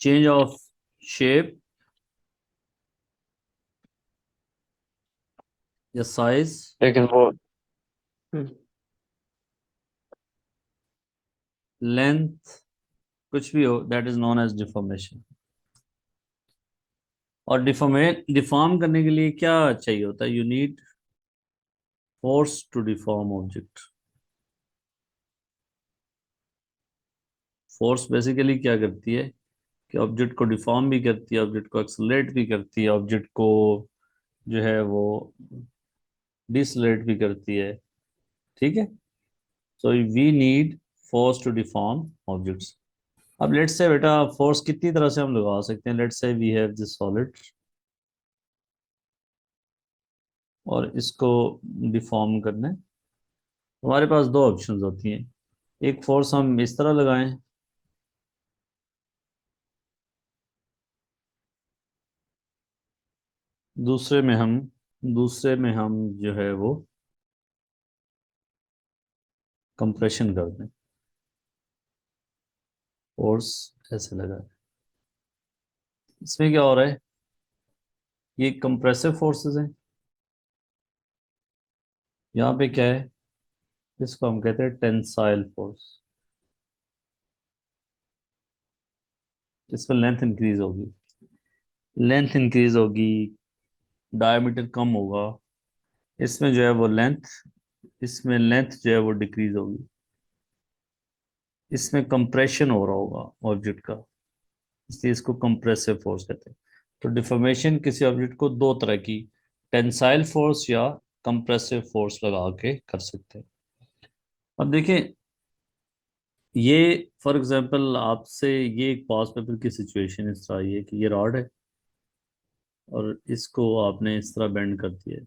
Change of shape या size, लेकिन वो लेंथ, कुछ भी हो, that is known as deformation. और डिफॉर्म करने के लिए क्या चाहिए होता है? You need force to deform object. Force basically क्या करती है कि ऑब्जेक्ट को डिफॉर्म भी करती है, ऑब्जेक्ट को एक्सलरेट भी करती है, ऑब्जेक्ट को जो है वो डिसलेट भी करती है। ठीक है, so we need force to deform objects. अब लेट्स से बेटा फोर्स कितनी तरह से हम लगा सकते हैं। Let's say we have this solid और इसको डिफॉर्म करना है। हमारे पास दो ऑप्शंस होती हैं। एक फोर्स हम इस तरह लगाएं, दूसरे में हम जो है वो कंप्रेशन कर दें। फोर्स ऐसे लगा, इसमें क्या हो रहा है? ये कंप्रेसिव फोर्सेस हैं। यहाँ पे क्या है? इसको हम कहते हैं टेंसाइल फोर्स। इसमें लेंथ इंक्रीज होगी, डायमीटर कम होगा। इसमें जो है वो इसमें लेंथ जो है वो डिक्रीज होगी। इसमें कंप्रेशन हो रहा होगा ऑब्जेक्ट का, इसलिए इसको कंप्रेसिव फोर्स कहते हैं। तो डिफॉर्मेशन किसी ऑब्जेक्ट को दो तरह की, टेंसाइल फोर्स या कंप्रेसिव फोर्स लगा के कर सकते हैं। अब देखें, ये फॉर एग्जांपल आपसे ये एक पास पेपर की सिचुएशन इस तरह ये कि ये रॉड है और इसको आपने इस तरह बेंड कर दिया है।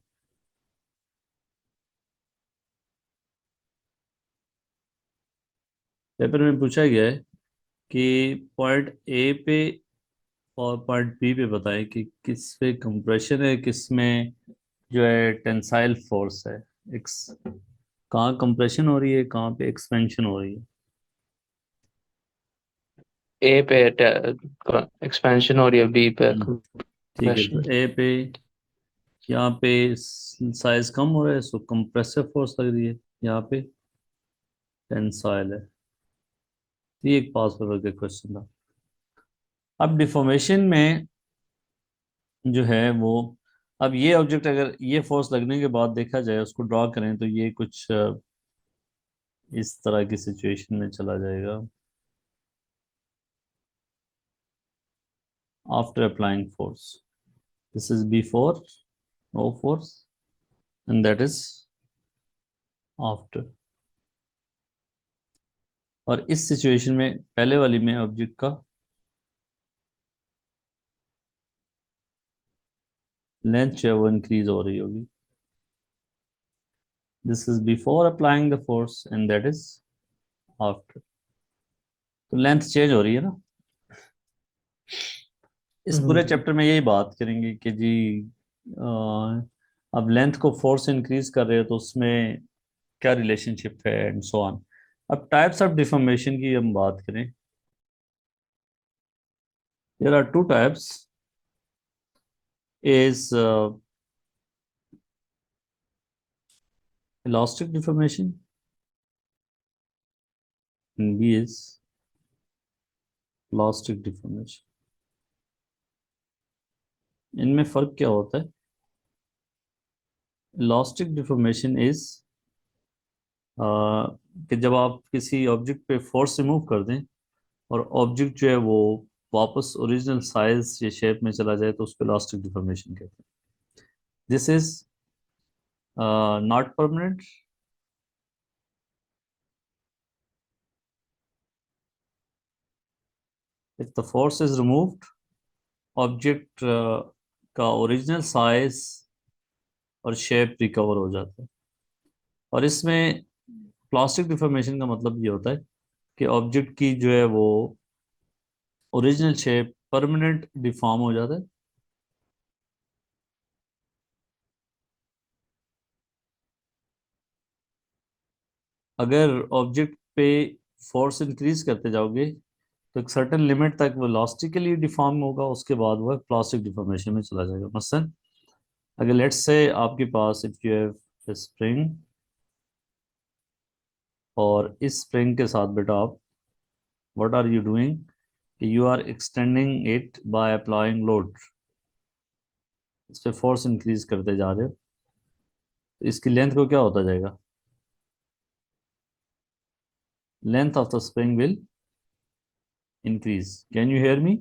पेपर में पूछा गया है कि पॉइंट ए पे और पॉइंट बी पे बताएं कि किस पे कंप्रेशन है, किस में जो है टेंसाइल फोर्स है। एक्स कहाँ कंप्रेशन हो रही है, कहाँ पे एक्सपेंशन हो रही है। ए पे एक्सपेंशन हो रही है, बी पे हम्म, ठीक है। तो कंप्रेशन। ए पे यहाँ पे साइज कम हो रहा है, सो कंप्रेसिव फोर्स लग रही है। यहाँ पे टेंसाइल है। तो ये एक पास पेपर का क्वेश्चन था। अब डिफॉर्मेशन में जो है वो, अब ये ऑब्जेक्ट अगर ये फोर्स लगने के बाद देखा जाए, उसको ड्रॉ करें, तो ये कुछ इस तरह की सिचुएशन में चला जाएगा। After applying force, this is before, no force, and that is after. और इस सिचुएशन में पहले वाली में ऑब्जेक्ट का लेंथ जो है वो इंक्रीज हो रही होगी। This is before applying the force and that is after. तो लेंथ चेंज हो रही है ना। इस पूरे हम्म। चैप्टर में यही बात करेंगे कि जी अब लेंथ को फोर्स इंक्रीज कर रहे हो तो उसमें क्या रिलेशनशिप है एंड सो ऑन। अब टाइप्स ऑफ डिफॉर्मेशन की हम बात करें, there are two types. Is elastic deformation and B is plastic deformation. इनमें फर्क क्या होता है? इलास्टिक डिफॉर्मेशन इज कि जब आप किसी ऑब्जेक्ट पे फोर्स रिमूव कर दें और ऑब्जेक्ट जो है वो वापस ओरिजिनल साइज या शेप में चला जाए, तो उसको इलास्टिक डिफॉर्मेशन कहते हैं। This is not permanent. If the force is removed, object का ओरिजिनल साइज और शेप रिकवर हो जाता है। और इसमें प्लास्टिक डिफॉर्मेशन का मतलब ये होता है कि ऑब्जेक्ट की जो है वो ओरिजिनल शेप परमानेंट डिफॉर्म हो जाता है। अगर ऑब्जेक्ट पे फोर्स इंक्रीज करते जाओगे तो एक सर्टेन लिमिट तक वो इलास्टिकली डिफॉर्म होगा, उसके बाद वो प्लास्टिक डिफॉर्मेशन में चला जाएगा। मसलन अगर लेट्स से आपके पास इफ यू हैव स्प्रिंग, और इस स्प्रिंग के साथ बेटा आप what are you doing, you are extending it by applying load, इस पे फोर्स इंक्रीज करते जा रहे हो, तो इसकी लेंथ को क्या होता जाएगा, length of the spring will increase. Can you hear me?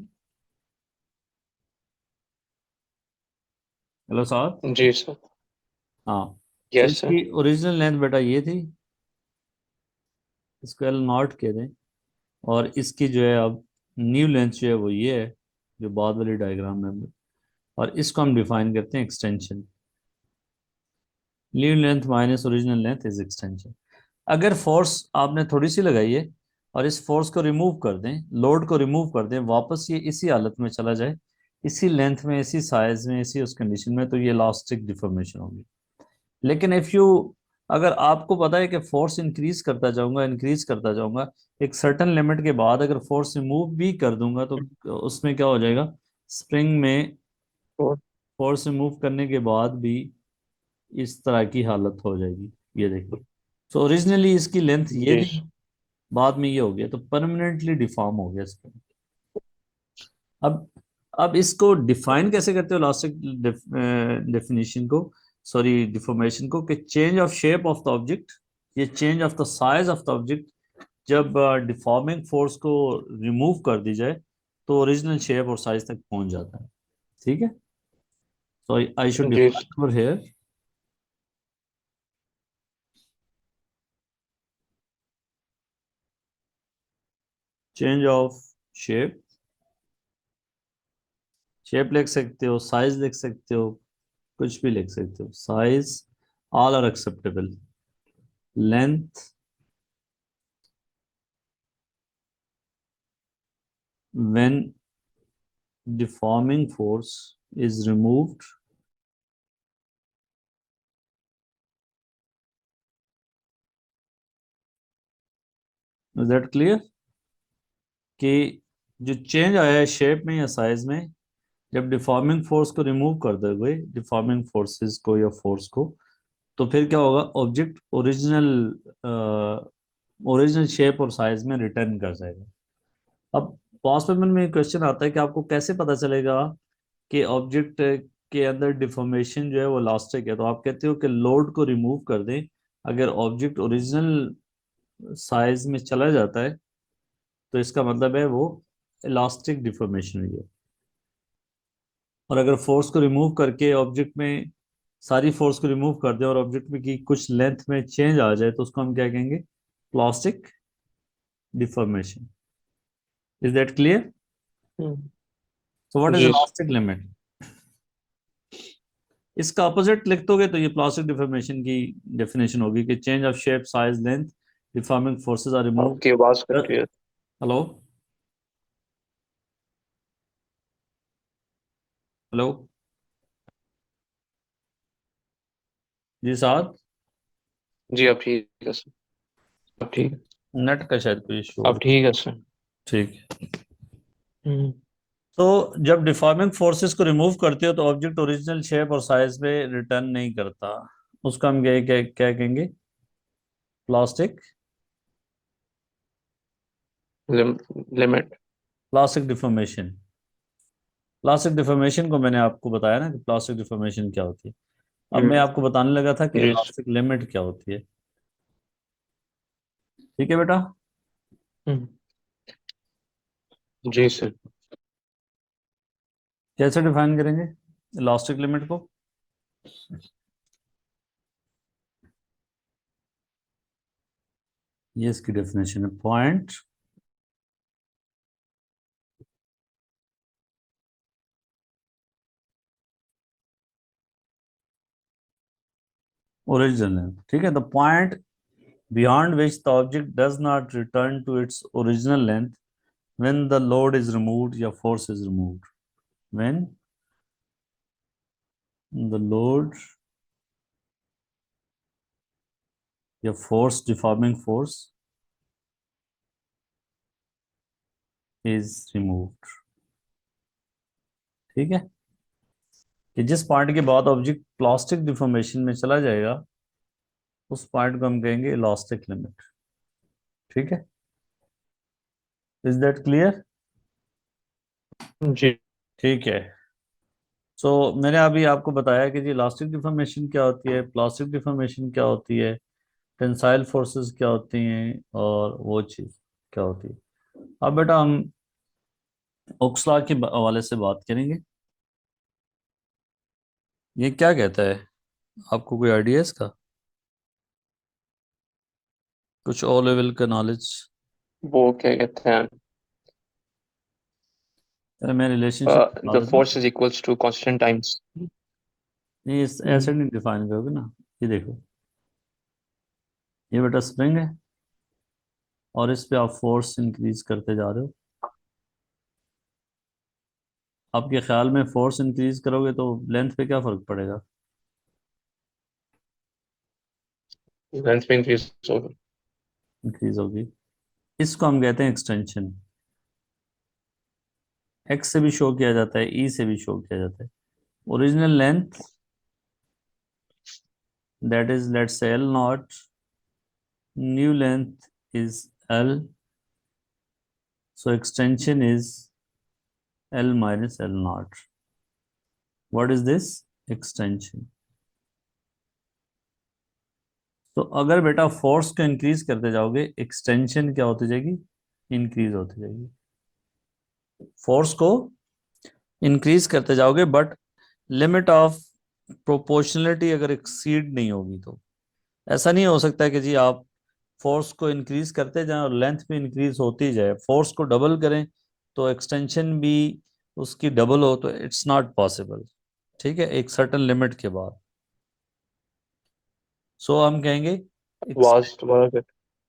Hello साहब। जी सर। हाँ, तो यस सर। इसकी ओरिजिनल लेंथ बेटा ये थी, इसको एल नॉट कह दें, और इसकी जो है अब न्यू लेंथ जो है वो ये है, जो बाद वाली डायग्राम में, और इसको हम डिफाइन करते हैं extension. New length minus original length is extension. अगर फोर्स आपने थोड़ी सी लगाई है और इस फोर्स को रिमूव कर दें, लोड को रिमूव कर दें, वापस ये इसी हालत में चला जाए, इसी लेंथ में, इसी साइज में, इसी उस कंडीशन में, तो ये इलास्टिक डिफॉर्मेशन होगी। लेकिन इफ यू, अगर आपको पता है कि फोर्स इंक्रीज करता जाऊंगा, इंक्रीज करता जाऊंगा, एक सर्टन लिमिट के बाद अगर फोर्स रिमूव भी कर दूंगा तो उसमें क्या हो जाएगा, स्प्रिंग में और फोर्स रिमूव करने के बाद भी इस तरह की हालत हो जाएगी। ये देखिए, तो ओरिजिनली इसकी लेंथ ये जी थी, बाद में ये हो गया, तो परमानेंटली डिफॉर्म हो गया स्प्रिंग। अब अब इसको डिफाइन कैसे करते हो इलास्टिक डेफिनेशन को, सॉरी डिफॉर्मेशन को, कि change of shape of the object, ये change of the size of the object, जब डिफॉर्मिंग फोर्स को रिमूव कर दी जाए तो ओरिजिनल शेप और साइज तक पहुंच जाता है। ठीक है, सो आई शुड जी define over here change of shape, shape लिख सकते हो, साइज लिख सकते हो, कुछ भी लिख सकते हो, size all are acceptable, length when deforming force is removed, is that clear? कि जो चेंज आया है शेप में या साइज में, जब डिफॉर्मिंग फोर्स को रिमूव कर दोगे, डिफॉर्मिंग फोर्सेस को या फोर्स को, तो फिर क्या होगा, ऑब्जेक्ट ओरिजिनल ओरिजिनल शेप और साइज में रिटर्न कर जाएगा। अब पास पेमेंट में क्वेश्चन आता है कि आपको कैसे पता चलेगा कि ऑब्जेक्ट के अंदर डिफॉर्मेशन जो है वो इलास्टिक है, तो आप कहते हो कि लोड को रिमूव कर दें, अगर ऑब्जेक्ट ओरिजिनल साइज में चला जाता है तो इसका मतलब है वो इलास्टिक डिफॉर्मेशन हुई है। और अगर फोर्स को रिमूव करके ऑब्जेक्ट में, सारी फोर्स को रिमूव कर दे और ऑब्जेक्ट में की कुछ लेंथ में चेंज आ जाए तो उसको हम क्या कहेंगे, plastic deformation. Is that clear? Sir. So what is जी सर। Elastic limit? इसका अपोजिट लिख दोगे तो ये प्लास्टिक डिफॉर्मेशन की डेफिनेशन होगी कि change of shape, size, length, deforming forces are remove. आपकी आवाज कट रही है। हेलो, हेलो जी साहब, जी अब ठीक है सर। अब ठीक है। नेट का शायद कोई इशू अब होगा। ठीक है सर। ठीक है, हम्म। तो जब डिफॉर्मिंग फोर्सेस को रिमूव करते हो तो ऑब्जेक्ट ओरिजिनल शेप और साइज में रिटर्न नहीं करता, उसका हम क्या क्या क्या कहेंगे, plastic, limit. Plastic deformation. Plastic deformation को मैंने आपको बताया ना कि प्लास्टिक डिफॉर्मेशन क्या होती है। अब मैं हम्म। आपको बताने लगा था कि जी सर। इलास्टिक लिमिट क्या होती है। ठीक है बेटा, हम्म। जी सर। कैसे डिफाइन करेंगे इलास्टिक लिमिट को? ये इसकी डेफिनेशन है, पॉइंट ओरिजिनल, ठीक है, the point beyond which the object does not return to its original length when the load is removed या force is removed, when the load या force, deforming force is removed. ठीक है, कि जिस part के बाद ऑब्जेक्ट प्लास्टिक डिफॉर्मेशन में चला जाएगा उस पार्ट को हम कहेंगे इलास्टिक लिमिट। ठीक है, इज दैट क्लियर? जी। ठीक है। सो मैंने अभी आपको बताया कि जी इलास्टिक डिफॉर्मेशन क्या होती है, प्लास्टिक डिफॉर्मेशन क्या होती है, टेंसाइल फोर्सेस क्या होती हैं, और वो चीज़ क्या होती है। अब बेटा हम ओक्सला के हवाले से बात करेंगे। ये क्या कहता है, आपको कोई आइडिया है इसका? कुछ ओ लेवल का नॉलेज? वो क्या कहते हैं? मैं रिलेशनशिप बता द देता हूँ। Force is equals to constant times. नहीं, इस ऐसे नहीं डिफाइन करोगे ना। ये देखो, ये बेटा स्प्रिंग है और इस पे आप फोर्स इंक्रीज करते जा रहे हो। आपके ख्याल में फोर्स इंक्रीज करोगे तो लेंथ पे क्या फर्क पड़ेगा? लेंथ में इंक्रीज होगा। इंक्रीज होगी। इसको हम कहते हैं एक्सटेंशन। एक्स से भी शो किया जाता है, ई से भी शो किया जाता है। Original length, that is let's say L not, new length is L, so extension is L minus L not. What is this? Extension. तो अगर बेटा फोर्स को इंक्रीज करते जाओगे, एक्सटेंशन क्या होती जाएगी? इंक्रीज होती जाएगी। फोर्स को इंक्रीज करते जाओगे बट लिमिट ऑफ प्रोपोर्शनलिटी अगर एक्सीड नहीं होगी तो ऐसा नहीं हो सकता कि जी आप फोर्स को इंक्रीज करते जाएं और लेंथ भी इंक्रीज होती जाए, फोर्स को डबल करें तो एक्सटेंशन भी उसकी डबल हो, तो इट्स नॉट पॉसिबल। ठीक है, एक सर्टेन लिमिट के बाद। सो हम कहेंगे वास्ट वर्क।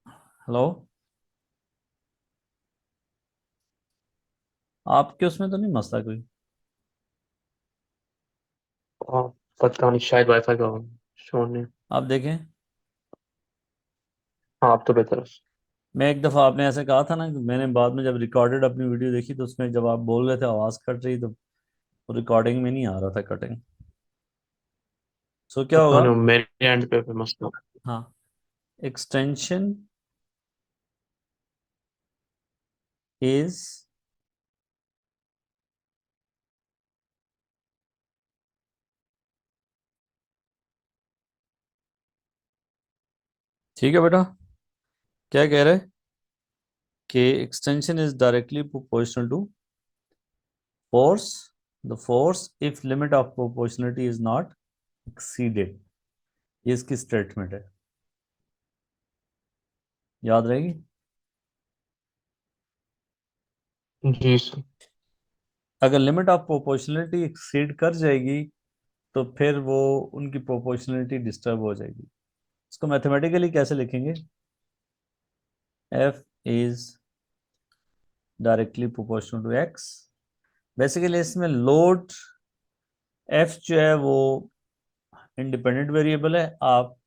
हेलो, आपके उसमें तो नहीं मसला कोई? हाँ, पता नहीं, शायद वाईफाई का शो नहीं। आप देखें, हाँ, अब तो बेहतर है। मैं एक दफ़ा आपने ऐसे कहा था ना कि मैंने बाद में जब रिकॉर्डेड अपनी वीडियो देखी तो उसमें जब आप बोल रहे थे आवाज़ कट रही, तो रिकॉर्डिंग में नहीं आ रहा था कटिंग। सो क्या पता होगा? नहीं, मेरे एंड पे मसला। हाँ, एक्सटेंशन इज ठीक है बेटा, क्या कह रहे हैं कि extension is directly proportional to force, the force if limit of proportionality is not exceeded. ये इसकी स्टेटमेंट है, याद रहेगी। जी सर। अगर लिमिट ऑफ प्रोपोर्शनलिटी एक्सीड कर जाएगी तो फिर वो उनकी प्रोपोर्शनलिटी डिस्टर्ब हो जाएगी। इसको मैथमेटिकली कैसे लिखेंगे? F is directly proportional to X. Basically इसमें लोड एफ जो है वो इंडिपेंडेंट वेरिएबल है, आप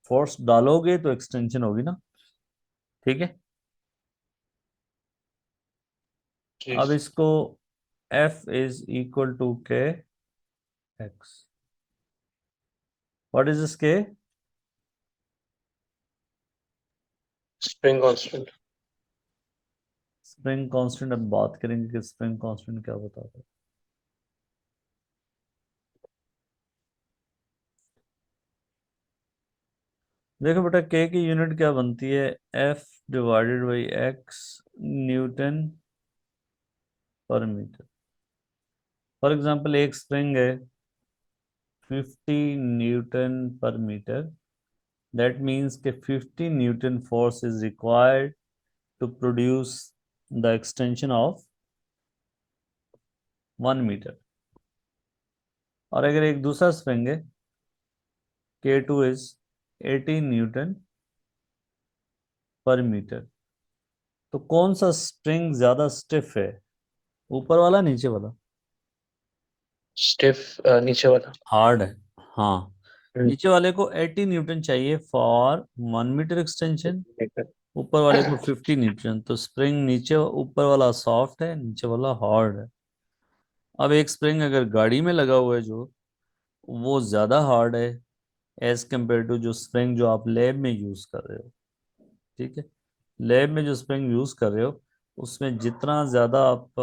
फोर्स डालोगे तो एक्सटेंशन होगी ना। ठीक है, जी अब सर। इसको F is equal to K x. What is this के? Spring constant. Spring constant. अब बात करेंगे कि स्प्रिंग कांस्टेंट क्या बताता है। देखो बेटा, के की यूनिट क्या बनती है? F divided by X newton पर मीटर। फॉर एग्जांपल एक स्प्रिंग है 50 न्यूटन पर metre, that means K 50 newton force is required to produce the extension of 1 metre. और अगर एक दूसरा स्प्रिंग है K2 इज 80 न्यूटन पर मीटर, तो कौन सा स्प्रिंग ज्यादा स्टिफ है, ऊपर वाला नीचे वाला? स्टिफ, नीचे वाला। हार्ड है, हाँ। हम्म, नीचे वाले को 80 न्यूटन चाहिए फॉर 1 मीटर एक्सटेंशन, ऊपर वाले को 50 न्यूटन, तो स्प्रिंग नीचे ऊपर वाला सॉफ्ट है, नीचे वाला हार्ड है। अब एक स्प्रिंग अगर गाड़ी में लगा हुआ है जो, वो ज्यादा हार्ड है एज कम्पेयर टू जो स्प्रिंग जो आप लैब में यूज कर रहे हो। ठीक है, लैब में जो स्प्रिंग यूज कर रहे हो उसमें जितना ज्यादा आप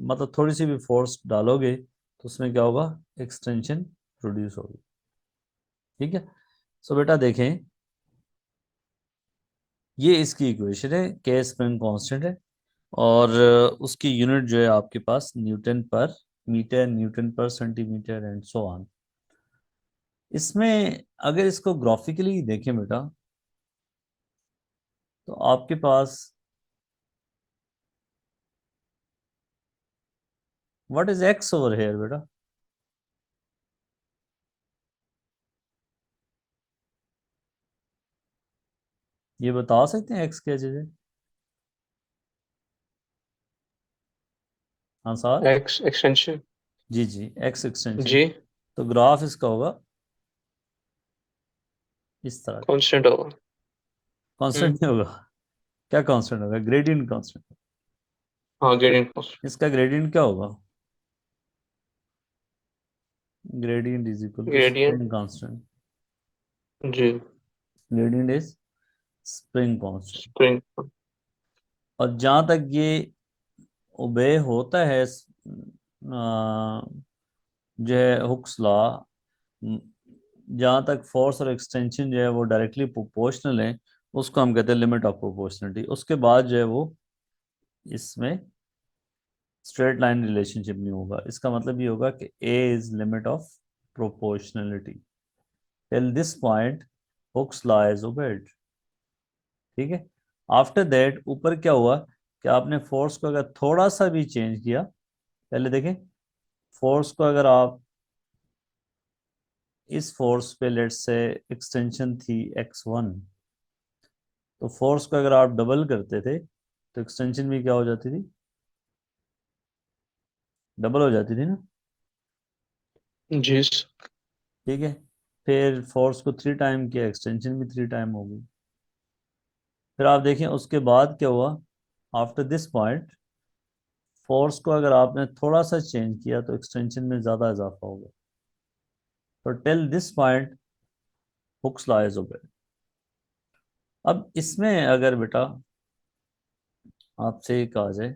मतलब थोड़ी सी भी फोर्स डालोगे तो उसमें क्या होगा, एक्सटेंशन प्रोड्यूस होगी। ठीक है, सो बेटा देखें, ये इसकी इक्वेशन है, के स्प्रिंग कांस्टेंट है, और उसकी यूनिट जो है आपके पास न्यूटन पर मीटर, न्यूटन पर सेंटीमीटर एंड सो ऑन। इसमें अगर इसको ग्राफिकली देखें बेटा, तो आपके पास what is X over here बेटा? ये बता सकते हैं एक्स क्या चीज है? हाँ सर। X extension. जी जी, एक्स एक्सटेंशन। G तो ग्राफ इसका होगा इस तरह का। constant होगा। Constant hmm. नहीं होगा। क्या कांस्टेंट होगा? Gradient constant. हाँ, gradient constant। इसका ग्रेडियंट क्या होगा? Gradient is equal to Gradient। Spring constant. जी। Gradient is spring constant. Spring। और जहां तक ये ओबे होता है जो है हुक्स लॉ, जहां तक फोर्स और एक्सटेंशन जो है वो डायरेक्टली प्रोपोर्शनल है, उसको हम कहते हैं लिमिट ऑफ प्रोपोर्शनलिटी। उसके बाद जो है वो इसमें स्ट्रेट लाइन रिलेशनशिप नहीं होगा। इसका मतलब ये होगा कि A is limit of proportionality. Till this point Hooke's law is obeyed. ठीक है, आफ्टर दैट ऊपर क्या हुआ कि आपने फोर्स को अगर थोड़ा सा भी चेंज किया, पहले देखें, फोर्स को अगर आप इस फोर्स पे लेट्स से एक्सटेंशन थी x1, तो फोर्स को अगर आप डबल करते थे तो एक्सटेंशन भी क्या हो जाती थी, डबल हो जाती थी ना। जी। ठीक है, फिर फोर्स को 3 टाइम किया, एक्सटेंशन भी 3 टाइम हो गई। फिर आप देखें उसके बाद क्या हुआ, आफ्टर दिस पॉइंट फोर्स को अगर आपने थोड़ा सा चेंज किया तो एक्सटेंशन में ज़्यादा इजाफा होगा। तो till this point Hooke's law is obeyed. अब इसमें अगर बेटा आपसे ये कहा जाए,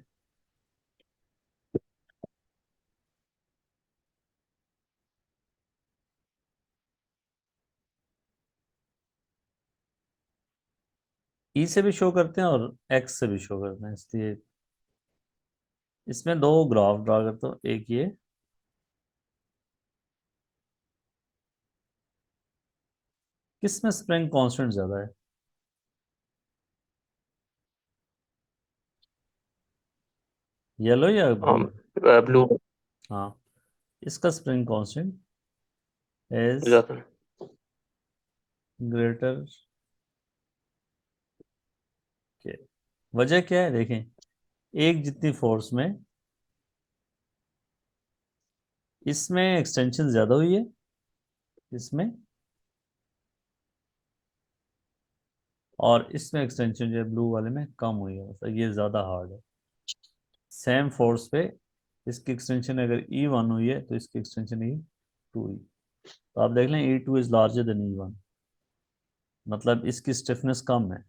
ई से भी शो करते हैं और एक्स से भी शो करते हैं, इसलिए इसमें दो ग्राफ ड्रा करता हूँ। एक ये, किसमें स्प्रिंग कांस्टेंट ज्यादा है, येलो या ब्लू? ब्लू हाँ, इसका स्प्रिंग कांस्टेंट हो इज जाता है। ग्रेटर के। वजह क्या है देखें, एक जितनी फोर्स में इसमें एक्सटेंशन ज्यादा हुई है, इसमें, और इसमें एक्सटेंशन जो है ब्लू वाले में कम हुई है, मतलब ये ज्यादा हार्ड है। सेम फोर्स पे इसकी एक्सटेंशन अगर E1 हुई है तो इसकी एक्सटेंशन E2 हुई। तो आप देख लें E2 is larger than E1, मतलब इसकी स्टिफनेस कम है।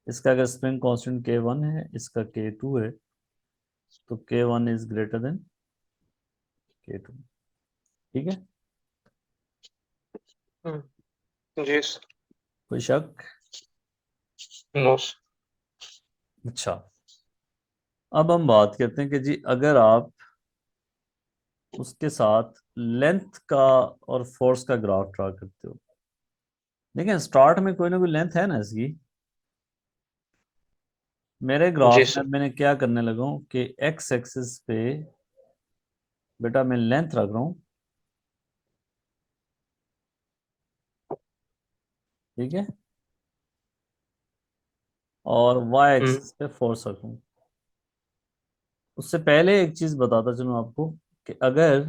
इसका अगर स्प्रिंग कांस्टेंट K1 है, इसका K2 है, तो K1 is greater than K2। ठीक है, जी। कोई शक? नो। अच्छा, अब हम बात करते हैं कि जी अगर आप उसके साथ लेंथ का और फोर्स का ग्राफ ड्रा करते हो, देखिए स्टार्ट में कोई ना कोई लेंथ है ना इसकी। मेरे जी ग्राफ में सर। मैंने क्या करने लगा हूं कि एक्स एक्सिस पे बेटा मैं लेंथ रख रहा हूँ। ठीक है, और वाई हम्म। एक्सिस पे फोर्स रख रहा हूँ। उससे पहले एक चीज बताता चलूं आपको कि अगर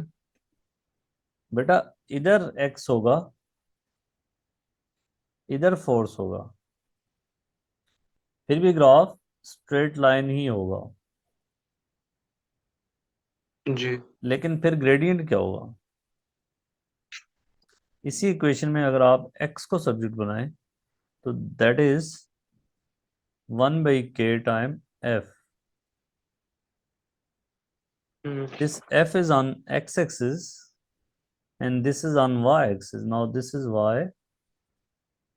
बेटा इधर एक्स होगा, इधर फोर्स होगा, फिर भी ग्राफ स्ट्रेट लाइन ही होगा, जी। लेकिन फिर ग्रेडियंट क्या होगा? इसी इक्वेशन में अगर आप x को सब्स्टिट्यूट बनाएं तो that is 1/k time f. This f is on x-axis and this is on y-axis. Now this is y,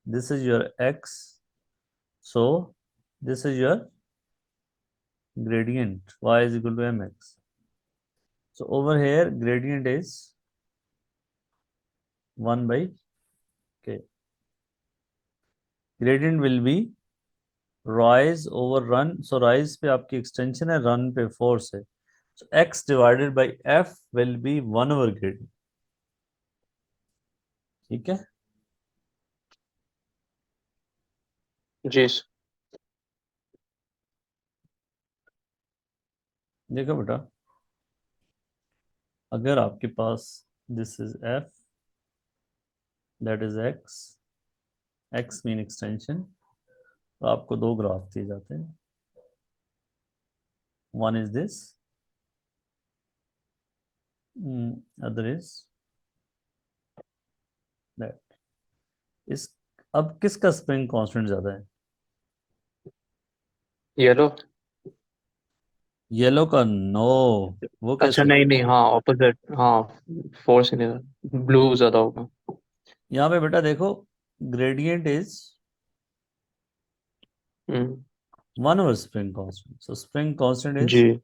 this is your x, so this is your gradient, y is equal to mx. So over here gradient is 1/k. Gradient will be rise over run. So rise पे आपकी extension है, run पे force है. So x divided by f will be 1/gradient. ठीक है? जी sir. देखो बेटा, अगर आपके पास this is f, that is x mean extension, तो आपको दो ग्राफ दिए जाते हैं. One is this, other is that. इस अब किसका स्प्रिंग कांस्टेंट ज्यादा है? येलो। येलो का? नो, वो अच्छा, कैसे? नहीं नहीं, हाँ ऑपोजिट, हाँ। फोर्स ब्लू ज्यादा होगा। यहाँ पे बेटा देखो, gradient is hmm. 1/spring constant. So spring constant is जी।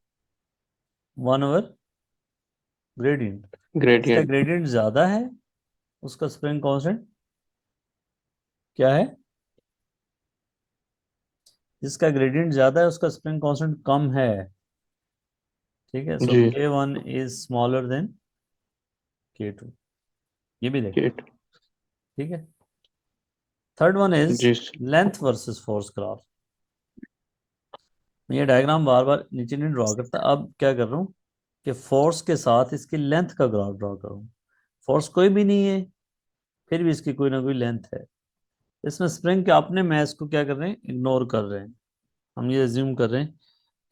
1/gradient. इसका ग्रेडियंट। ग्रेडियंट ज्यादा है, उसका स्प्रिंग कांस्टेंट क्या है? जिसका ग्रेडियंट ज्यादा है उसका स्प्रिंग कांस्टेंट कम है. ठीक है, सो जी। K1 is smaller than K2. ये भी देखो. गेट। ठीक है. थर्ड वन इज जी। Length versus force graph. मैं ये डायग्राम बार बार नीचे नहीं ड्रॉ करता, अब क्या कर रहा हूँ कि फोर्स के साथ इसकी लेंथ का ग्राफ ड्रॉ कर रहा हूँ. फोर्स कोई भी नहीं है, फिर भी इसकी कोई ना कोई लेंथ है. इसमें स्प्रिंग के अपने मैस को क्या कर रहे हैं? इग्नोर कर रहे हैं. हम ये एज्यूम कर रहे हैं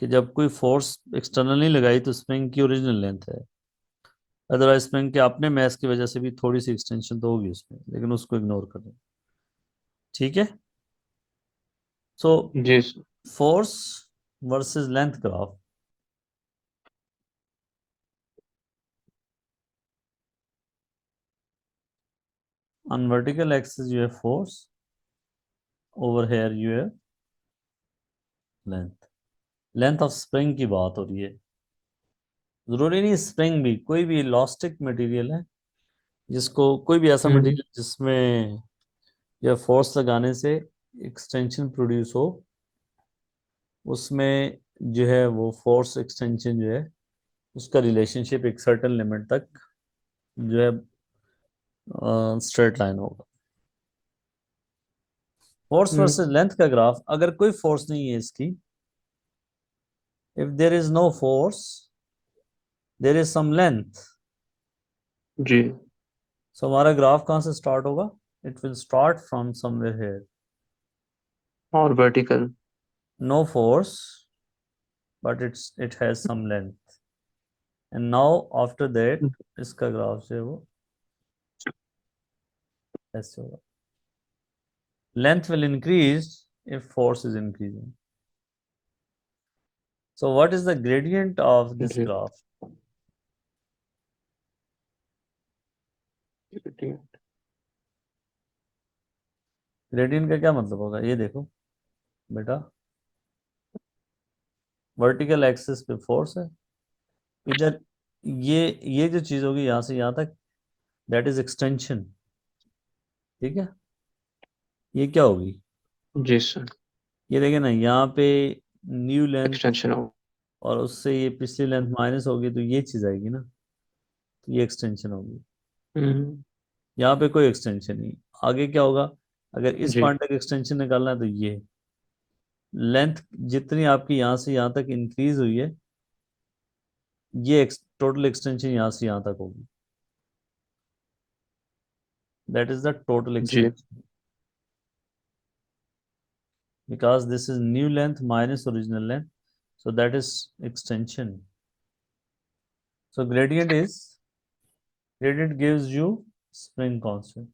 कि जब कोई फोर्स एक्सटर्नली लगाई तो स्प्रिंग की ओरिजिनल लेंथ है. अदरवाइज स्प्रिंग के अपने मैस की वजह से भी थोड़ी सी एक्सटेंशन तो होगी उसमें, लेकिन उसको इग्नोर कर रहे हैं. ठीक है. सो जी sir. Force versus length graph. On vertical axis you have force, over here you have length. Length of spring की बात हो रही है. जरूरी नहीं स्प्रिंग भी, कोई भी इलास्टिक मटेरियल है जिसको, कोई भी ऐसा हम्म। मटेरियल जिसमें या फोर्स लगाने से एक्सटेंशन प्रोड्यूस हो, उसमें जो है वो फोर्स एक्सटेंशन जो है उसका रिलेशनशिप एक सर्टेन लिमिट तक जो है स्ट्रेट लाइन होगा. Force versus hmm. लेंथ का ग्राफ, अगर कोई फोर्स नहीं है इसकी, if there is no force there is some length, जी। सो हमारा ग्राफ कहाँ से स्टार्ट होगा? It will start from somewhere here. और vertical. No force but it has some length, and now after that इसका ग्राफ जो है वो ऐसे होगा. Length will increase if force is increasing. So what is the gradient of this ji. graph? Gradient का क्या मतलब होगा? ये देखो बेटा, वर्टिकल एक्सिस पे फोर्स है, इधर ये जो चीज होगी यहाँ से यहाँ तक, दैट इज एक्सटेंशन. ठीक है. ये क्या होगी? जी सर। ये देखे ना, यहाँ पे न्यू लेंथ, एक्सटेंशन हो। और उससे ये पिछली लेंथ माइनस होगी तो ये चीज आएगी ना, तो ये एक्सटेंशन होगी. हम्म। यहाँ पे कोई एक्सटेंशन नहीं. आगे क्या होगा? अगर इस जी। पॉइंट तक एक्सटेंशन निकालना है तो ये लेंथ जितनी आपकी यहाँ से यहाँ तक इंक्रीज हुई है, ये टोटल एक्सटेंशन यहाँ से यहाँ तक होगी. दैट इज द टोटल जी। Extension. because this is new length minus original length, so that is extension. So gradient gives you spring constant.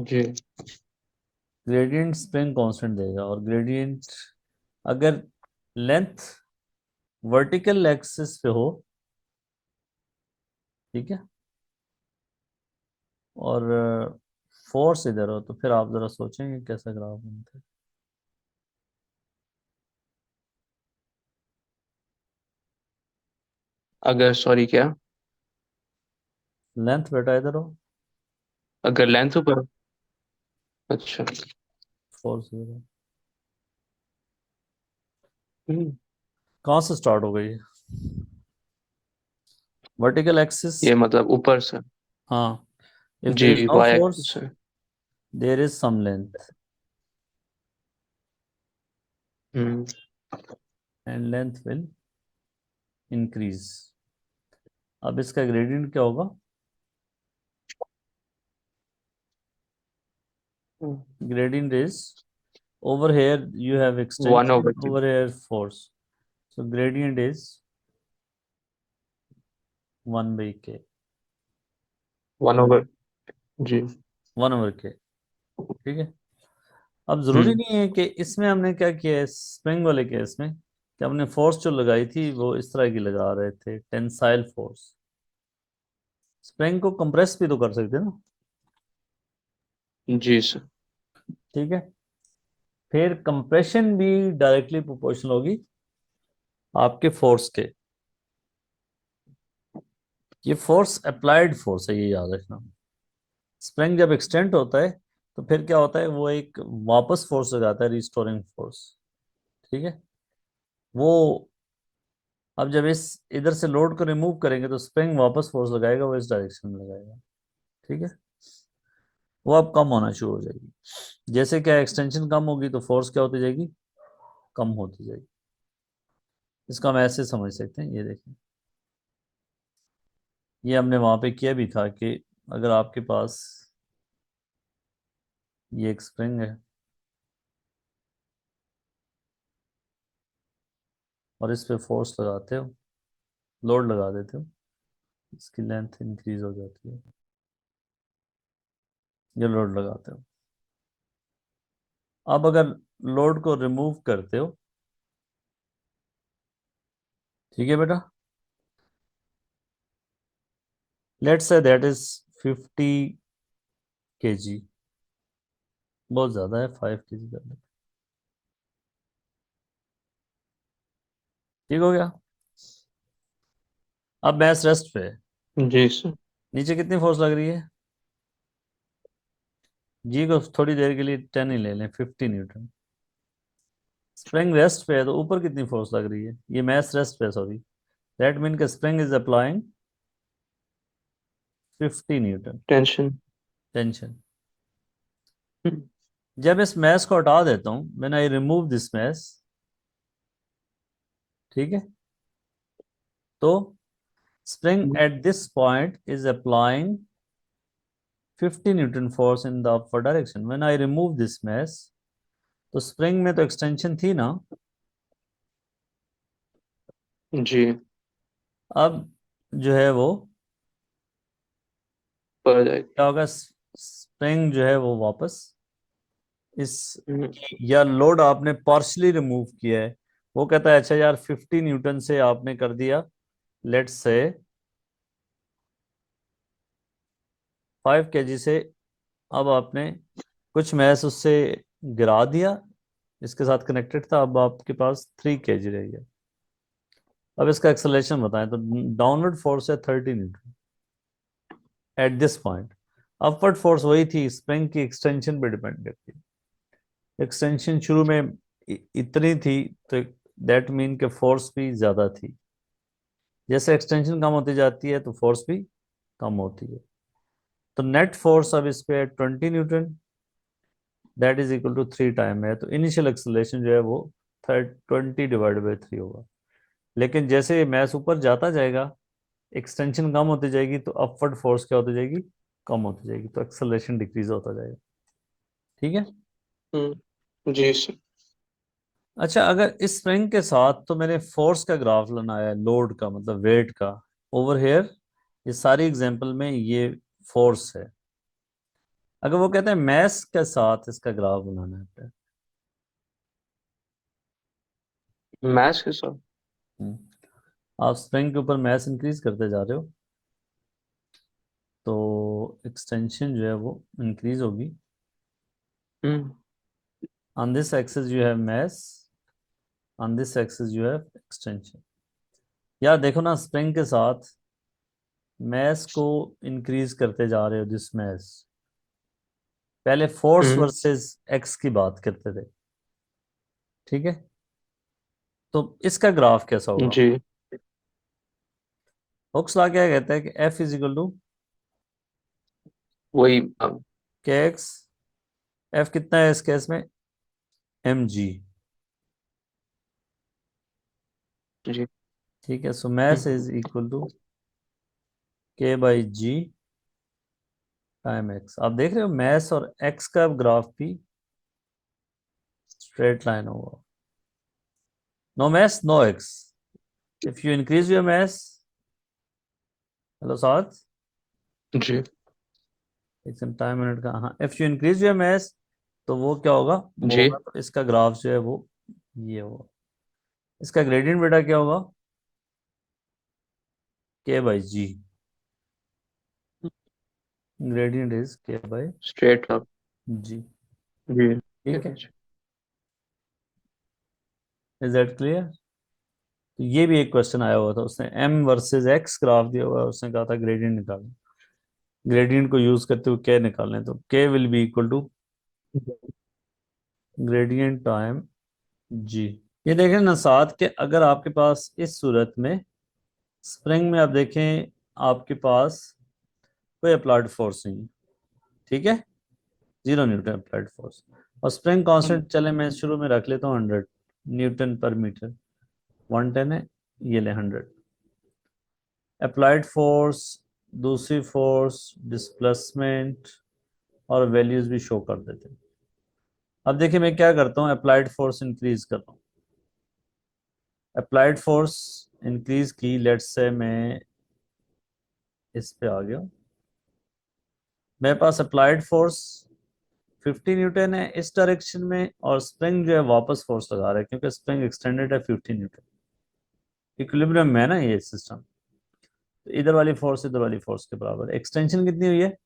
जी ग्रेडियंट स्प्रिंग कांस्टेंट देगा, और ग्रेडियंट अगर लेंथ वर्टिकल एक्सिस पे हो, ठीक है, और फोर्स इधर हो, तो फिर आप जरा सोचेंगे कैसा ग्राफ बनता है। अगर सॉरी क्या? लेंथ बेटा इधर हो, अगर लेंथ ऊपर, अच्छा। फोर्स इधर हो। हम्म, कहाँ से स्टार्ट हो गई? Vertical axis. ये मतलब ऊपर से। हाँ, इफ जी there is no Y force axis से। There is some length, hmm and length will increase. अब इसका ग्रेडियंट क्या होगा? Gradient is, over here you have one extension, over three. over here force. So gradient is 1 by k, one over, जी। 1 over k, ठीक है। अब जरूरी हम्म नहीं है कि इसमें हमने क्या किया है, स्प्रिंग वाले केस में, कि हमने फोर्स जो लगाई थी वो इस तरह की लगा रहे थे, टेंसाइल फोर्स। स्प्रिंग को कंप्रेस भी तो कर सकते हैं ना, जी सर। ठीक है। फिर कंप्रेशन भी डायरेक्टली प्रोपोर्शनल होगी आपके फोर्स के। ये फोर्स अप्लाइड फोर्स है, ये याद रखना। स्प्रिंग जब एक्सटेंड होता है तो फिर क्या होता है, वो एक वापस फोर्स लगाता है, रिस्टोरिंग फोर्स, ठीक है। वो अब जब इस इधर से लोड को रिमूव करेंगे तो स्प्रिंग वापस फोर्स लगाएगा, वो इस डायरेक्शन में लगाएगा, ठीक है। वो अब कम होना शुरू हो जाएगी। जैसे क्या एक्सटेंशन कम होगी तो फोर्स क्या होती जाएगी, कम होती जाएगी। इसको हम ऐसे समझ सकते हैं, ये देखें, ये हमने वहां पे किया भी था कि अगर आपके पास ये एक स्प्रिंग है और इस पे फोर्स लगाते हो, लोड लगा देते हो, इसकी लेंथ इंक्रीज हो जाती है, ये लोड लगाते हो। अब अगर लोड को रिमूव करते हो, ठीक है बेटा, let's say that is 50 kg, बहुत ज्यादा है, 5 kg कर लो, ठीक हो गया। अब मैच रेस्ट पे है, जी सर। नीचे कितनी फोर्स लग रही है? जी को थोड़ी देर के लिए 10 ही ले लें, 50 न्यूटन। स्प्रिंग रेस्ट पे है तो ऊपर कितनी फोर्स लग रही है? ये मैच रेस्ट पे, sorry, that mean K spring is applying 50 newton tension. Tension. जब इस मैस को हटा देता हूं, when I remove this mass, ठीक है, तो spring at this point is applying 50 newton force in the upward direction. When I remove this mass, तो स्प्रिंग में तो एक्सटेंशन थी ना, जी अब जो है वो पर जाएगी। क्या होगा, स्प्रिंग जो है वो वापस इस, हम्म, या लोड आपने पार्शली रिमूव किया है, वो कहता है अच्छा यार 50 न्यूटन से आपने कर दिया, लेट्स से 5 kg से, अब आपने कुछ मैस उससे गिरा दिया, इसके साथ कनेक्टेड था, अब आपके पास 3 kg रह गया। अब इसका एक्सेलरेशन बताएं तो डाउनवर्ड फोर्स है 30 Newton eight this point. Upward force वही थी, स्प्रिंग की एक्सटेंशन पे डिपेंड करती है। एक्सटेंशन शुरू में इतनी थी, तो दैट मीन के फोर्स भी ज्यादा थी। जैसे एक्सटेंशन कम होती जाती है तो फोर्स भी कम होती है। तो नेट फोर्स अब इस पे 20 newton, that is equal to 3 time है, तो इनिशियल एक्सेलरेशन जो है वो 20/3 होगा। लेकिन जैसे ये मैस ऊपर जाता जाएगा, एक्सटेंशन कम होती जाएगी, तो अपवर्ड फोर्स क्या होती जाएगी, कम होती जाएगी, तो एक्सेलरेशन डिक्रीज होता जाएगा, ठीक है। जी सर। अच्छा, अगर इस स्प्रिंग के साथ तो मैंने फोर्स का ग्राफ लेना है, लोड का मतलब वेट का। ओवर हेयर ये सारी एग्जांपल में ये फोर्स है। अगर वो कहते हैं मैस के साथ इसका ग्राफ बनाना है फिर। मैच के साथ। हम्म, आप स्प्रिंग के ऊपर मैस इंक्रीज करते जा रहे हो तो एक्सटेंशन जो है वो इंक्रीज होगी। Hmm. On this axis you have mass, on this axis you have extension. यार देखो ना, स्प्रिंग के साथ मैस को इंक्रीज करते जा रहे हो दिस मैस। पहले फोर्स हम्म। वर्सेस एक्स की बात करते थे, ठीक है? तो इसका ग्राफ कैसा होगा? जी। हुक्स लॉ क्या कहता है कि F इज इक्वल टू वही के एक्स। एफ कितना है इस केस में? M G. जी। ठीक है, so mass hmm. Is equal to K by G time X. आप देख रहे हो मैस और एक्स का ग्राफ भी स्ट्रेट लाइन होगा। No mass no X. If you increase your mass, hello साथ, जी। एक टाइम मिनट का, हाँ, if you increase your mass तो वो क्या होगा? वो जी। होगा तो इसका ग्राफ जो है वो ये होगा। इसका ग्रेडियंट बेटा क्या होगा? के बाई जी। ग्रेडियंट इज के बाई स्ट्रेट अप। जी। जी। ठीक है, इज दैट क्लियर? तो ये भी एक क्वेश्चन आया हुआ था, उसने एम वर्सेस एक्स ग्राफ दिया हुआ है, उसने कहा था ग्रेडियंट निकालना। ग्रेडियंट को यूज करते हुए के निकालने, तो K will be equal to gradient time G. ये देखें ना साथ के, अगर आपके पास इस सूरत में स्प्रिंग में आप देखें आपके पास कोई अप्लाइड फोर्स नहीं है, ठीक है, 0 न्यूटन अप्लाइड फोर्स। और स्प्रिंग कांस्टेंट चले मैं शुरू में रख लेता हूँ 100 न्यूटन पर मीटर। 110 है, ये ले 100। अप्लाइड फोर्स, दूसरी फोर्स, डिस्प्लेसमेंट और वैल्यूज भी शो कर देते हैं। अब देखिए मैं क्या करता हूँ, अप्लाइड फोर्स इंक्रीज करता हूँ। अप्लाइड फोर्स इंक्रीज की, लेट्स से मैं इस पे आ गया। मेरे पास अप्लाइड फोर्स 50 न्यूटन है इस डायरेक्शन में, और स्प्रिंग जो है वापस फोर्स लगा रहा है क्योंकि स्प्रिंग एक्सटेंडेड है 50 न्यूटन। इक्विलिब्रियम में है ना ये सिस्टम, तो इधर वाली फोर्स इधर वाली फोर्स के बराबर है। एक्सटेंशन कितनी हुई है?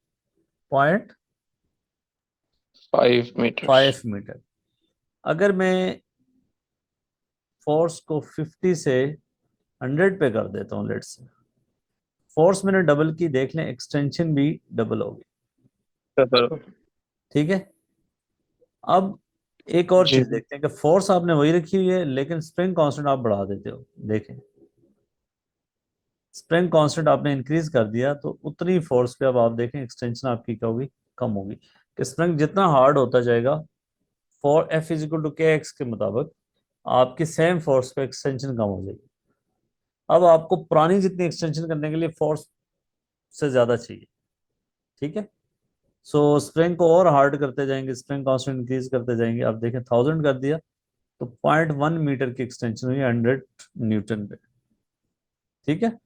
5 मीटर्स। 0.5 मीटर। अगर मैं फोर्स को 50 से 100 पे कर देता हूँ, लेट्स से फोर्स मैंने डबल की, देख लें एक्सटेंशन भी डबल होगी। ठीक है, अब एक और जी। चीज देखते हैं कि फोर्स आपने वही रखी हुई है लेकिन स्प्रिंग कांस्टेंट आप बढ़ा देते हो। देखें, स्प्रिंग कांस्टेंट आपने इंक्रीज कर दिया तो उतनी फोर्स पे अब आप देखें एक्सटेंशन आपकी क्या होगी? कम होगी। कि स्प्रिंग जितना हार्ड होता जाएगा, for F is equal to K X के मुताबिक आपकी सेम फोर्स पे एक्सटेंशन कम हो जाएगी। अब आपको पुरानी जितनी एक्सटेंशन करने के लिए फोर्स से ज्यादा चाहिए, ठीक है? सो स्प्रिंग को और हार्ड करते जाएंगे, स्प्रिंग कांस्टेंट इंक्रीज करते जाएंगे। अब देखें 1000 कर दिया तो 0.1 मीटर की एक्सटेंशन हुई 100 न्यूटन पे। ठीक है,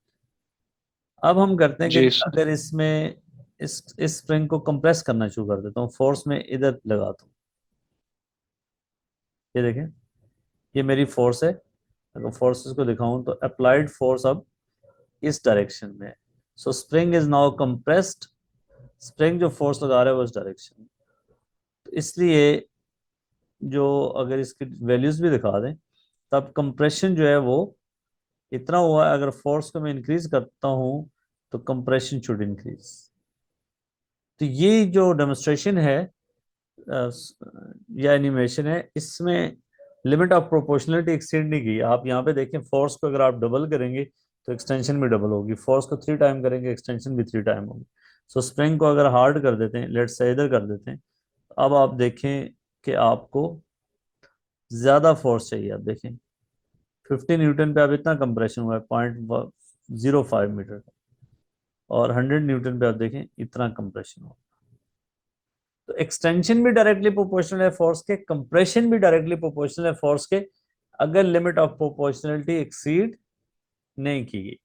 अब हम करते हैं कि जी सर। अगर इसमें इस स्प्रिंग को कंप्रेस करना शुरू कर देता हूँ, फोर्स में इधर लगाता हूँ। ये देखें, ये मेरी फोर्स है। अगर फोर्सेस को दिखाऊं तो अप्लाइड फोर्स अब इस डायरेक्शन में है। सो spring is now compressed. Spring जो फोर्स लगा रहा है वो इस डायरेक्शन में, तो इसलिए जो अगर इसकी वैल्यूज भी दिखा दें तब कंप्रेशन जो है वो इतना हुआ है। अगर फोर्स को मैं इंक्रीज करता हूं तो कंप्रेशन शुड इंक्रीज। तो ये जो डेमोन्स्ट्रेशन है या एनिमेशन है, इसमें लिमिट ऑफ प्रोपोर्शनलिटी एक्सीड नहीं की। आप यहाँ पे देखें, फोर्स को अगर आप डबल करेंगे तो एक्सटेंशन भी डबल होगी, फोर्स को 3 टाइम करेंगे एक्सटेंशन भी 3 टाइम होगी। सो स्प्रिंग को अगर हार्ड कर देते हैं, लेट्स से इधर कर देते हैं, अब आप देखें कि आपको ज्यादा फोर्स चाहिए। आप देखें 50 न्यूटन पे अब इतना कंप्रेशन हुआ है 0.05 मीटर, और 100 न्यूटन पे आप देखें इतना कंप्रेशन हुआ। तो एक्सटेंशन भी डायरेक्टली प्रोपोर्शनल है फोर्स के, कंप्रेशन भी डायरेक्टली प्रोपोर्शनल है फोर्स के, अगर लिमिट ऑफ प्रोपोर्शनलिटी एक्सीड नहीं की गई।